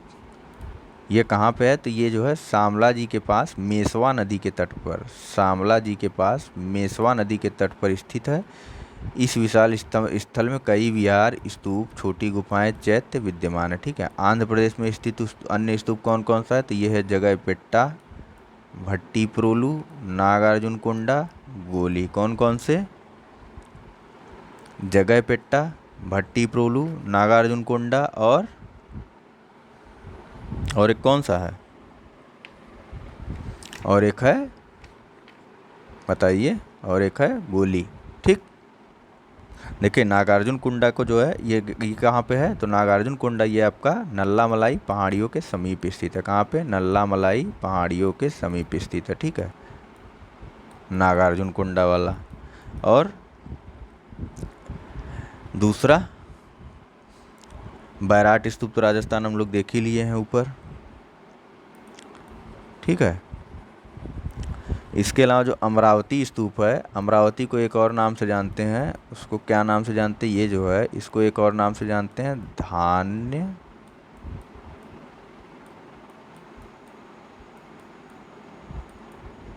[SPEAKER 1] ये कहाँ पे है? तो ये जो है शामला जी के पास मेसवा नदी के तट पर, शामला जी के पास मेसवा नदी के तट पर स्थित है। इस विशाल स्थल में कई विहार, स्तूप, छोटी गुफाएं, चैत्य विद्यमान है। ठीक है, आंध्र प्रदेश में स्थित अन्य स्तूप कौन कौन सा है? तो ये है जगयपेट्टा, भट्टीप्रोलु, नागार्जुन कोंडा, गोली। कौन कौन से? जगयपेट्टा, भट्टीप्रोलु, नागार्जुन कोंडा और एक कौन सा है? और एक है, बताइए, और एक है गोली। ठीक, देखिए नागार्जुन कुंडा को जो है ये कहाँ पे है? तो नागार्जुन कुंडा ये आपका नल्लामलाई पहाड़ियों के समीप स्थित है। कहाँ पे? नल्लामलाई पहाड़ियों के समीप स्थित है। ठीक है, नागार्जुन कुंडा वाला। और दूसरा बैराट स्तूप तो राजस्थान हम लोग देख ही लिए हैं ऊपर। ठीक है, इसके अलावा जो अमरावती स्तूप है, अमरावती को एक और नाम से जानते हैं, उसको क्या नाम से जानते हैं? ये जो है इसको एक और नाम से जानते हैं धान्य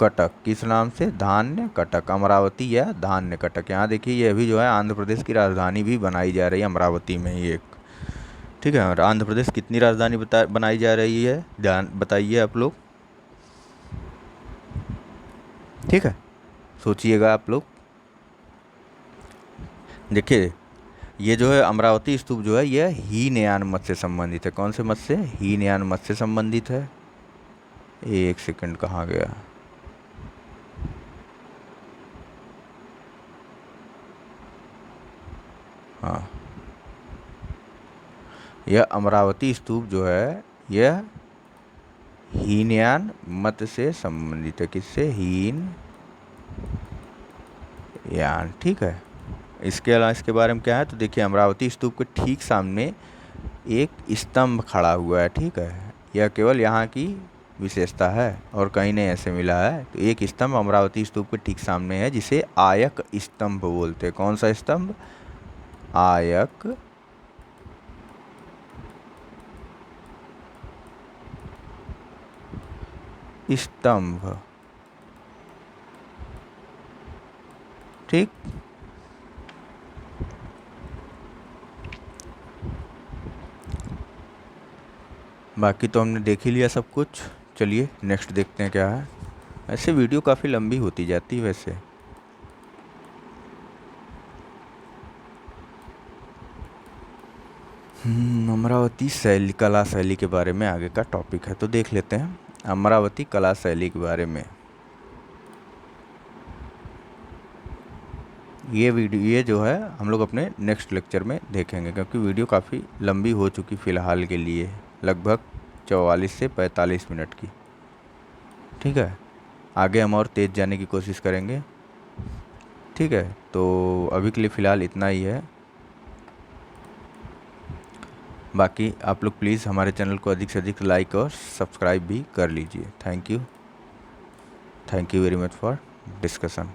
[SPEAKER 1] कटक। किस नाम से? धान्य कटक, अमरावती या धान्य कटक। यहाँ देखिए ये भी जो है आंध्र प्रदेश की राजधानी भी बनाई जा रही है अमरावती में ही एक। ठीक है, और आंध्र प्रदेश कितनी राजधानी बनाई जा रही है, ध्यान बताइए आप लोग। ठीक है, सोचिएगा आप लोग। देखिए ये जो है अमरावती स्तूप जो है यह हीनयान मत से संबंधित है। कौन से मत से? हीनयान मत से संबंधित है। एक सेकंड, कहाँ गया? हाँ, यह अमरावती स्तूप जो है यह हीनयान मत से संबंधित है। किससे? हीन यान। ठीक है, इसके अलावा इसके बारे में क्या है? तो देखिए अमरावती स्तूप के ठीक सामने एक स्तंभ खड़ा हुआ है। ठीक है, यह केवल यहाँ की विशेषता है और कहीं नहीं ऐसे मिला है। तो एक स्तंभ अमरावती स्तूप के ठीक सामने है जिसे आयक स्तंभ बोलते हैं। कौन सा स्तंभ? आयक स्तंभ। ठीक, बाकी तो हमने देख ही लिया सब कुछ। चलिए नेक्स्ट देखते हैं क्या है। ऐसे वीडियो काफ़ी लंबी होती जाती है वैसे। अमरावती शैली, कला शैली के बारे में आगे का टॉपिक है, तो देख लेते हैं अमरावती कला शैली के बारे में। ये वीडियो ये जो है हम लोग अपने नेक्स्ट लेक्चर में देखेंगे, क्योंकि वीडियो काफ़ी लंबी हो चुकी फ़िलहाल के लिए, लगभग 44 से 45 मिनट की। ठीक है, आगे हम और तेज़ जाने की कोशिश करेंगे। ठीक है, तो अभी के लिए फ़िलहाल इतना ही है। बाकी आप लोग प्लीज़ हमारे चैनल को अधिक से अधिक लाइक और सब्सक्राइब भी कर लीजिए। Thank you. Thank you very much for discussion.